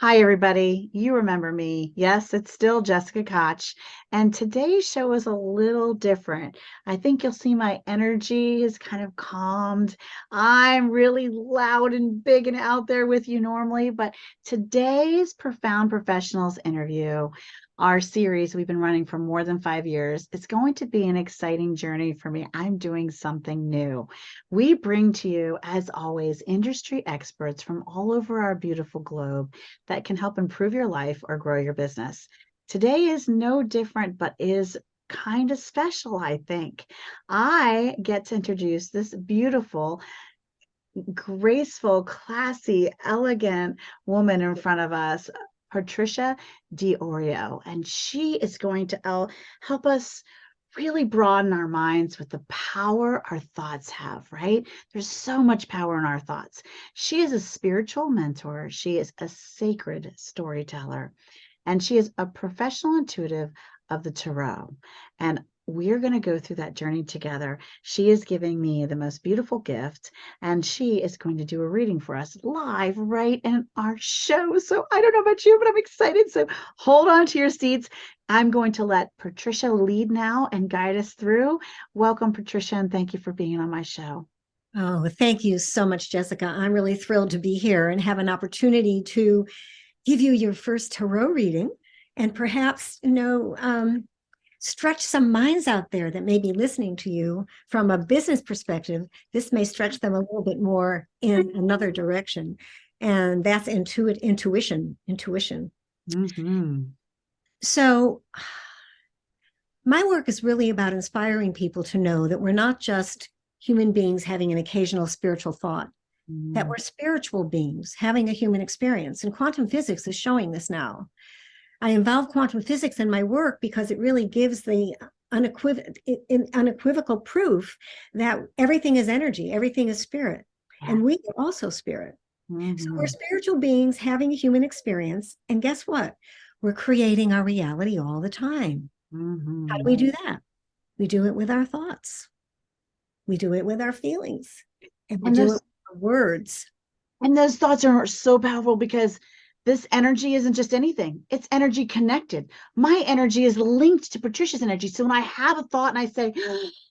Hi, everybody. You remember me. Yes, it's still Jessica Koch. And today's show is a little different. I think you'll see my energy is kind of calmed. I'm really loud and big and out there with you normally, but today's Profound Professionals interview, our series we've been running for more than 5 years, it's going to be an exciting journey for me. I'm doing something new. We bring to you, as always, industry experts from all over our beautiful globe that can help improve your life or grow your business. Today is no different, but is kind of special, I think. I get to introduce this beautiful, graceful, classy, elegant woman in front of us, Patricia Diorio, and she is going to help us really broaden our minds with the power our thoughts have, right? There's so much power in our thoughts. She is a spiritual mentor. She is a sacred storyteller, and she is a professional intuitive of the tarot. And we're going to go through that journey together. She is giving me the most beautiful gift, and she is going to do a reading for us live right in our show. So I don't know about you, but I'm excited. So hold on to your seats. I'm going to let Patricia lead now and guide us through. Welcome, Patricia, and thank you for being on my show. Oh, thank you so much, Jessica. I'm really thrilled to be here and have an opportunity to give you your first tarot reading and perhaps, stretch some minds out there that may be listening to you from a business perspective. This may stretch them a little bit more in another direction. And that's intuition. Mm-hmm. So my work is really about inspiring people to know that we're not just human beings having an occasional spiritual thought, that we're spiritual beings having a human experience. And quantum physics is showing this now. I involve quantum physics in my work because it really gives the unequivocal proof that everything is energy, everything is spirit, and we are also spirit. So we're spiritual beings having a human experience. And guess what? We're creating our reality all the time. How do we do that? We do it with our thoughts. We do it with our feelings. And we do it with our words. And those thoughts are so powerful because this energy isn't just anything, it's energy connected. My energy is linked to Patricia's energy. So when I have a thought and I say,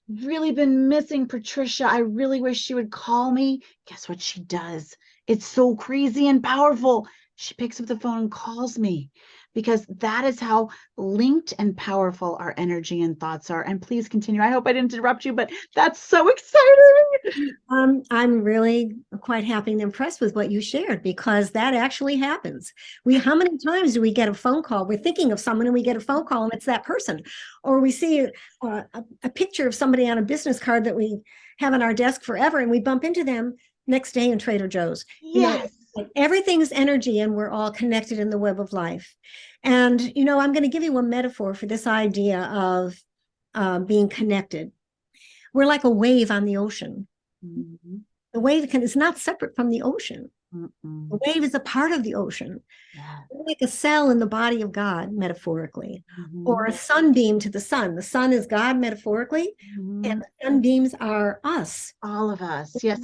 really been missing Patricia, I really wish she would call me. Guess what she does? It's so crazy and powerful. She picks up the phone and calls me because that is how linked and powerful our energy and thoughts are. And please continue. I hope I didn't interrupt you, but that's so exciting. I'm really quite happy and impressed with what you shared because that actually happens. How many times do we get a phone call? We're thinking of someone and we get a phone call and it's that person, or we see a picture of somebody on a business card that we have on our desk forever, and we bump into them next day in Trader Joe's. Yes. Like everything's energy, and we're all connected in the web of life. And I'm going to give you a metaphor for this idea of being connected. We're like a wave on the ocean. Mm-hmm. The wave is not separate from the ocean. Mm-mm. The wave is a part of the ocean. Yeah. We're like a cell in the body of God, metaphorically, or Mm-hmm. a sunbeam to the sun. The sun is God, metaphorically, Mm-hmm. and the sunbeams are us. All of us. Yes.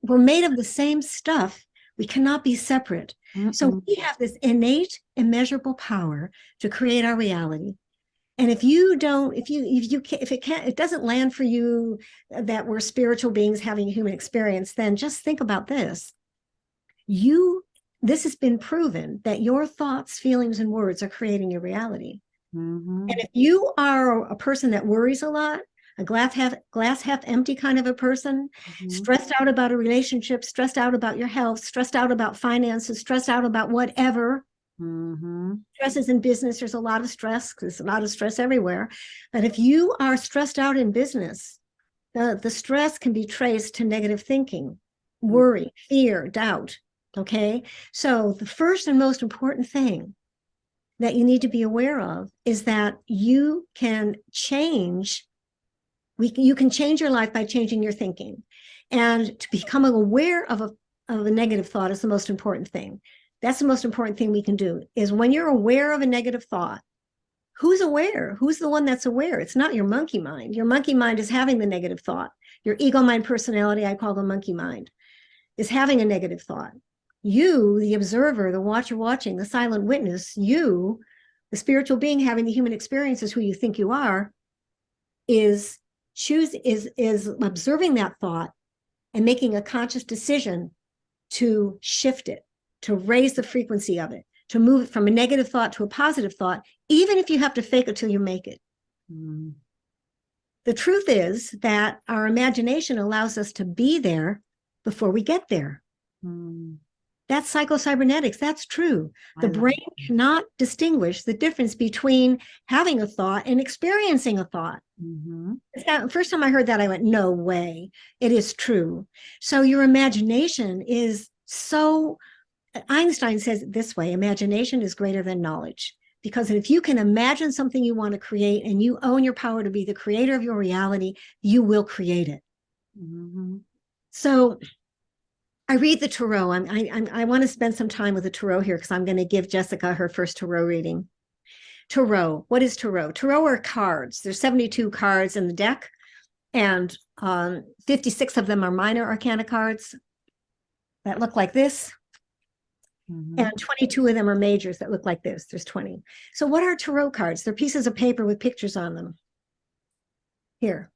We're made of the same stuff. We cannot be separate. So Mm-mm. we have this innate, immeasurable power to create our reality. And if you don't, if it can't, it doesn't land for you that we're spiritual beings having a human experience, then just think about this. This has been proven that your thoughts, feelings, and words are creating your reality. Mm-hmm. And if you are a person that worries a lot, a glass half empty kind of a person, Mm-hmm. stressed out about a relationship, stressed out about your health, stressed out about finances, stressed out about whatever, Mm-hmm. stresses in business, there's a lot of stress. There's a lot of stress everywhere. But if you are stressed out in business, the stress can be traced to negative thinking, worry, fear, doubt. Okay. So the first and most important thing that you need to be aware of is that you can change. You can change your life by changing your thinking. And to become aware of a negative thought is the most important thing. That's the most important thing we can do is when you're aware of a negative thought, who's aware? Who's the one that's aware? It's not your monkey mind. Your monkey mind is having the negative thought. Your ego mind personality, I call the monkey mind, is having a negative thought. You, the observer, the watcher watching, the silent witness, you, the spiritual being having the human experience is who you think you are, is observing that thought and making a conscious decision to shift it, to raise the frequency of it, to move it from a negative thought to a positive thought, even if you have to fake it till you make it. Mm. The truth is that our imagination allows us to be there before we get there. Mm. That's psycho-cybernetics. That's true. The brain cannot distinguish the difference between having a thought and experiencing a thought. Mm-hmm. First time I heard that, I went, no way. It is true. So your imagination is so, Einstein says it this way, imagination is greater than knowledge. Because if you can imagine something you want to create and you own your power to be the creator of your reality, you will create it. Mm-hmm. So I read the tarot. I want to spend some time with the tarot here because I'm going to give Jessica her first tarot reading. Tarot. What is tarot? Tarot are cards. There's 72 cards in the deck, and 56 of them are minor arcana cards that look like this. Mm-hmm. And 22 of them are majors that look like this. There's 20. So what are tarot cards? They're pieces of paper with pictures on them. Here.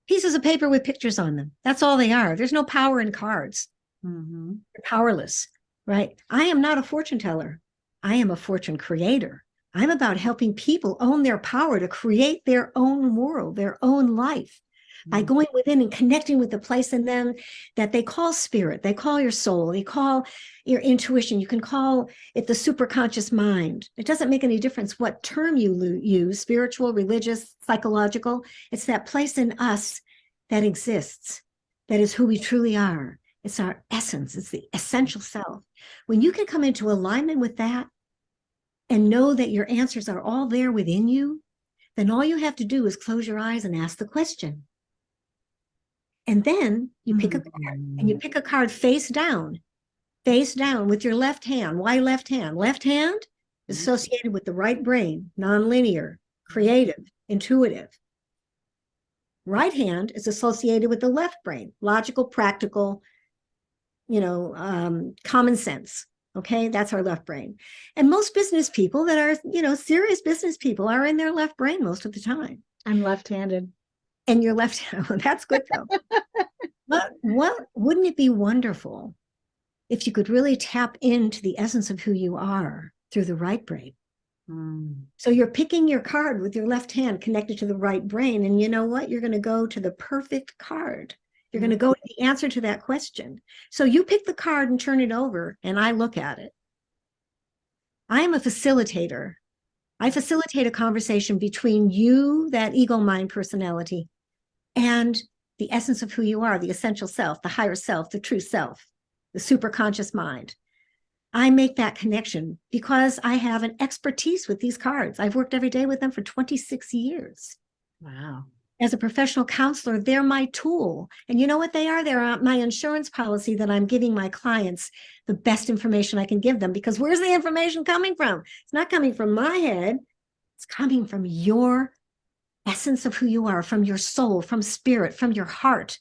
Pieces of paper with pictures on them. That's all they are. There's no power in cards. Mm-hmm. You're powerless, right? I am not a fortune teller. I am a fortune creator. I'm about helping people own their power to create their own world, their own life, by going within and connecting with the place in them that they call spirit, they call your soul, they call your intuition. You can call it the superconscious mind. It doesn't make any difference what term you use, spiritual, religious, psychological. It's that place in us that exists, that is who we truly are. It's our essence. It's the essential self. When you can come into alignment with that and know that your answers are all there within you, then all you have to do is close your eyes and ask the question. And then you pick a card, and you pick a card face down with your left hand. Why left hand? Left hand is associated with the right brain, nonlinear, creative, intuitive. Right hand is associated with the left brain, logical, practical, common sense. Okay, that's our left brain. And most business people that are, serious business people are in their left brain most of the time. I'm left-handed. And you're left-handed. That's good though. But wouldn't it be wonderful if you could really tap into the essence of who you are through the right brain? So you're picking your card with your left hand connected to the right brain. And you know what? You're going to go to the perfect card. You're going to go to the answer to that question. So you pick the card and turn it over, and I look at it. I am a facilitator. I facilitate a conversation between you, that ego mind personality, and the essence of who you are, the essential self, the higher self, the true self, the superconscious mind. I make that connection because I have an expertise with these cards. I've worked every day with them for 26 years. Wow. As a professional counselor, they're my tool. And you know what they are? They're my insurance policy that I'm giving my clients the best information I can give them. Because where's the information coming from? It's not coming from my head. It's coming from your essence of who you are, from your soul, from spirit, from your heart,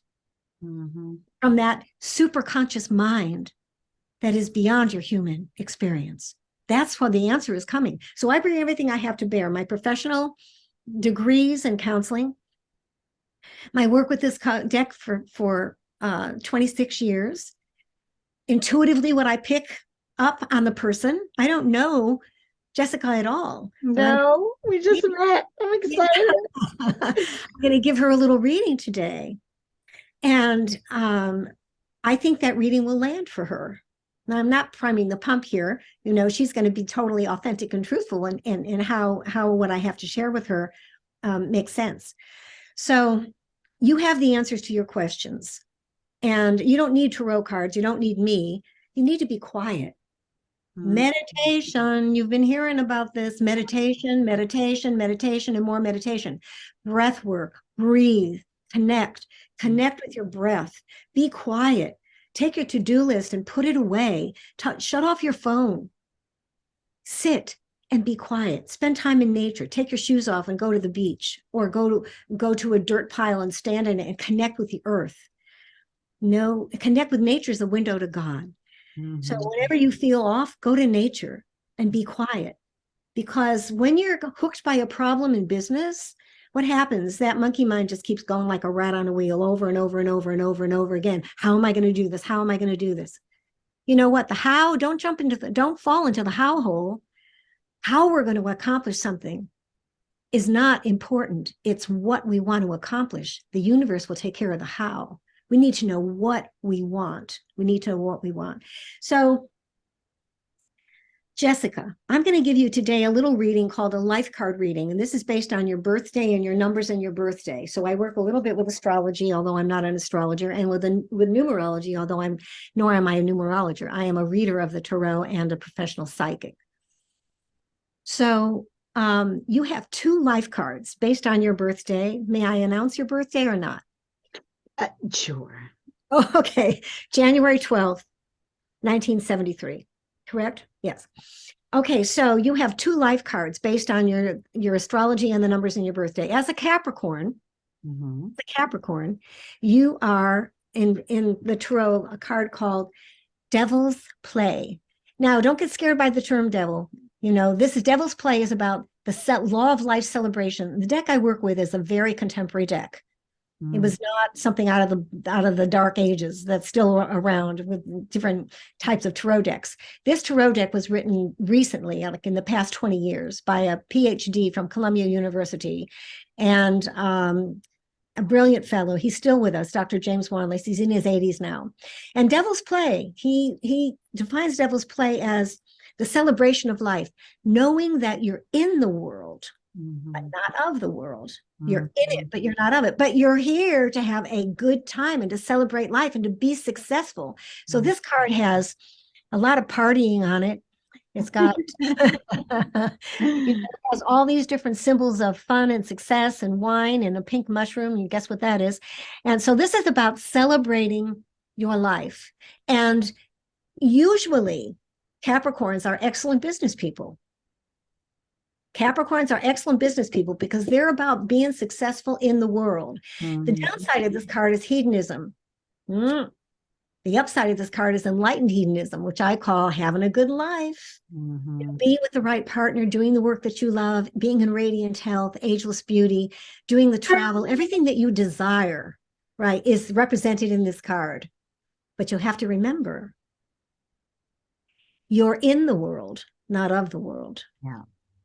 from that superconscious mind that is beyond your human experience. That's where the answer is coming. So I bring everything I have to bear, my professional degrees in counseling, my work with this deck for 26 years, intuitively what I pick up on the person. I don't know Jessica at all. No, we just met. I'm excited. I'm going to give her a little reading today. And I think that reading will land for her. Now, I'm not priming the pump here. She's going to be totally authentic and truthful in how what I have to share with her makes sense. So you have the answers to your questions. And you don't need tarot cards. You don't need me. You need to be quiet. Meditation. You've been hearing about this. Meditation, meditation, meditation, and more meditation. Breath work. Breathe. Connect with your breath. Be quiet. Take your to-do list and put it away. Shut off your phone. Sit and be quiet. Spend time in nature. Take your shoes off and go to the beach, or go to a dirt pile and stand in it and connect with the earth. Connect with nature is a window to God. So Mhm. whenever you feel off, go to nature and be quiet. Because when you're hooked by a problem in business, what happens? That monkey mind just keeps going like a rat on a wheel over and over and over and over and over again. How am I going to do this? How am I going to do this? You know what? The how, don't fall into the how hole. How we're going to accomplish something is not important. It's what we want to accomplish. The universe will take care of the how. We need to know what we want. We need to know what we want. So, Jessica, I'm going to give you today a little reading called a life card reading. And this is based on your birthday and your numbers and your birthday. So I work a little bit with astrology, although I'm not an astrologer, and with numerology, although nor am I a numerologer. I am a reader of the tarot and a professional psychic. So you have 2 life cards based on your birthday. May I announce your birthday or not? Sure. Oh, okay. January 12th, 1973. Correct? Yes. Okay, so you have 2 life cards based on your astrology and the numbers in your birthday. As a Capricorn, you are in the tarot a card called Devil's Play. Now, don't get scared by the term devil. You know, this is Devil's Play is about the law of life celebration. The deck I work with is a very contemporary deck. It was not something out of the dark ages that's still around with different types of tarot decks. This tarot deck was written recently, like in the past 20 years, by a PhD from Columbia University, and a brilliant fellow. He's still with us, Dr. James Wanless. He's in his 80s now. And Devil's Play, he defines Devil's Play as the celebration of life, knowing that you're in the world, but not of the world. You're in it, but you're not of it. But you're here to have a good time and to celebrate life and to be successful. So this card has a lot of partying on it. It's got it has all these different symbols of fun and success and wine and a pink mushroom. You guess what that is. And so this is about celebrating your life. And usually Capricorns are excellent business people. Capricorns are excellent business people because they're about being successful in the world. The downside of this card is hedonism. The upside of this card is enlightened hedonism, which I call having a good life. Being with the right partner, doing the work that you love, being in radiant health, ageless beauty, doing the travel, everything that you desire, right, is represented in this card. But you'll have to remember, you're in the world, not of the world. Yeah.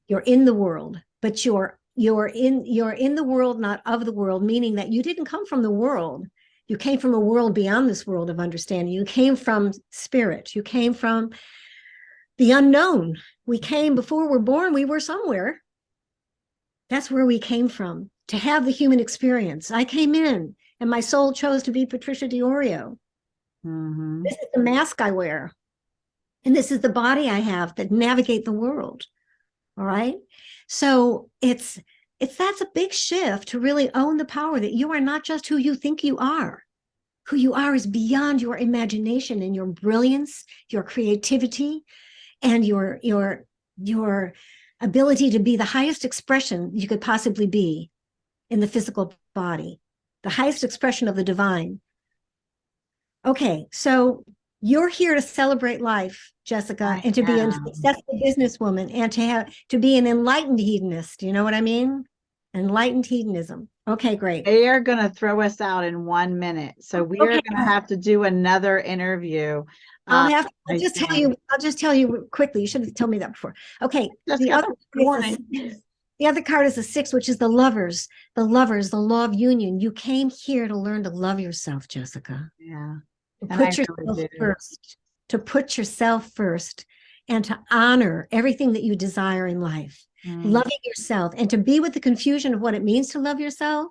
You're in the world, but you're in the world, not of the world, meaning that you didn't come from the world. You came from a world beyond this world of understanding. You came from spirit. You came from the unknown. We came before we're born, we were somewhere. That's where we came from to have the human experience. I came in and my soul chose to be Patricia Diorio. This is the mask I wear. And this is the body I have that navigate the world. All right. So that's a big shift to really own the power that you are not just who you think you are. Who you are is beyond your imagination and your brilliance, your creativity, and your ability to be the highest expression you could possibly be in the physical body, the highest expression of the divine. Okay, so you're here to celebrate life, Jessica, and to be a successful businesswoman and to be an enlightened hedonist. You know what I mean? Enlightened hedonism. Okay, great. They are going to throw us out in 1 minute. So we are going to have to do another interview. I'll just tell you quickly. You should have told me that before. Okay. The other card is a 6, which is the lovers, the law of union. You came here to learn to love yourself, Jessica. Yeah. To put yourself first and to honor everything that you desire in life, loving yourself, and to be with the confusion of what it means to love yourself,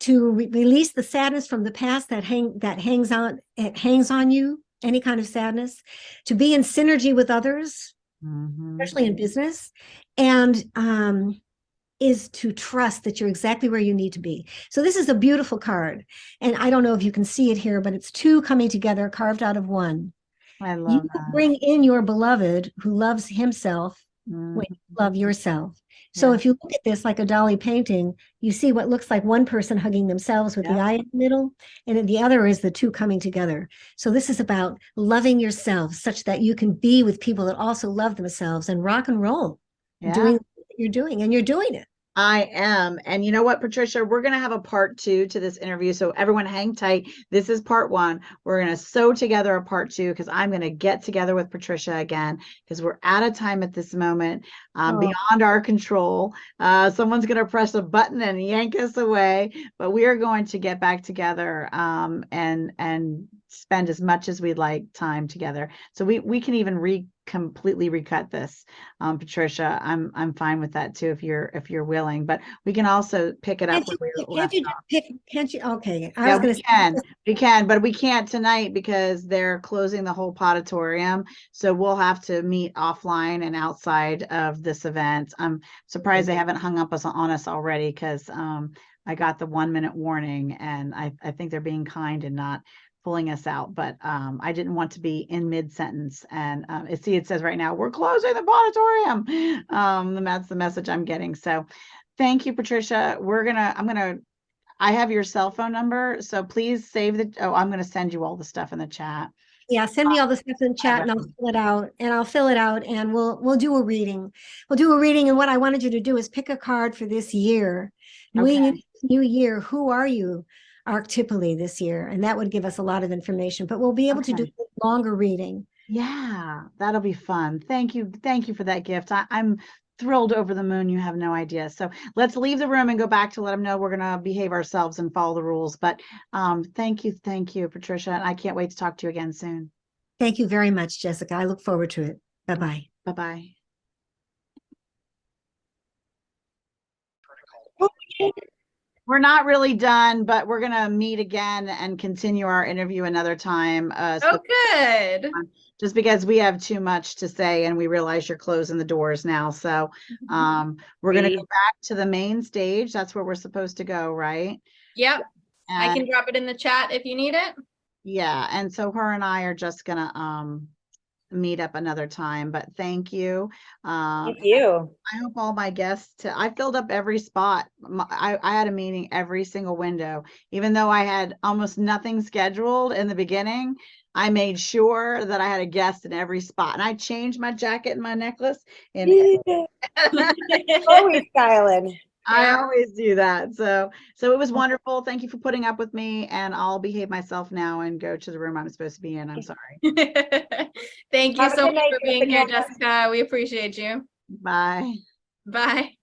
to release the sadness from the past that hangs on you, any kind of sadness, to be in synergy with others, especially in business, and is to trust that you're exactly where you need to be. So this is a beautiful card. And I don't know if you can see it here, but it's 2 coming together, carved out of 1. I love that. Bring in your beloved who loves himself when you love yourself. So Yeah. if you look at this like a dolly painting, you see what looks like one person hugging themselves with the Yeah. eye in the middle, and then the other is the two coming together. So this is about loving yourself such that you can be with people that also love themselves and rock and roll, Yeah. doing what you're doing, and you're doing it. I am. And you know what, Patricia, we're going to have a part 2 to this interview. So everyone hang tight. This is part 1. We're going to sew together a part 2 because I'm going to get together with Patricia again because we're out of time at this moment, Oh, beyond our control. Someone's going to press a button and yank us away, but we are going to get back together and spend as much as we'd like time together. So we can even completely recut this. Patricia, I'm fine with that too if you're willing, but we can also pick it up where we can't left you just off. pick? Can't you? Okay, I Yeah, was going to say. we can, but we can't tonight because they're closing the whole podatorium. So we'll have to meet offline and outside of this event. I'm surprised they haven't hung up on us already because I got the 1 minute warning, and I think they're being kind and not pulling us out, but I didn't want to be in mid-sentence. And it says right now, we're closing the auditorium. That's the message I'm getting. So thank you, Patricia. I have your cell phone number, so please save I'm going to send you all the stuff in the chat. Yeah, send me all the stuff in chat and I'll fill it out and we'll do a reading. We'll do a reading, and what I wanted you to do is pick a card for this year. Moving into this new year, who are you archetypally this year? And that would give us a lot of information, but we'll be able to do a longer reading. Yeah, that'll be fun. Thank you. Thank you for that gift. I'm thrilled over the moon. You have no idea. So let's leave the room and go back to let them know we're going to behave ourselves and follow the rules. But thank you, Patricia. And I can't wait to talk to you again soon. Thank you very much, Jessica. I look forward to it. Bye-bye. Bye-bye. We're not really done, but we're going to meet again and continue our interview another time. Oh, good. Just because we have too much to say and we realize you're closing the doors now. So we're going to go back to the main stage. That's where we're supposed to go, right? Yep. And, I can drop it in the chat if you need it. Yeah. And so her and I are just going to meet up another time, but thank you. Thank you. I hope all my guests, I filled up every spot. I had a meeting every single window, even though I had almost nothing scheduled in the beginning. I made sure that I had a guest in every spot, and I changed my jacket and my necklace. Always styling. I always do that. So it was wonderful. Thank you for putting up with me, and I'll behave myself now and go to the room I'm supposed to be in. I'm sorry. Thank you so much for being here, Jessica. We appreciate you. Bye. Bye.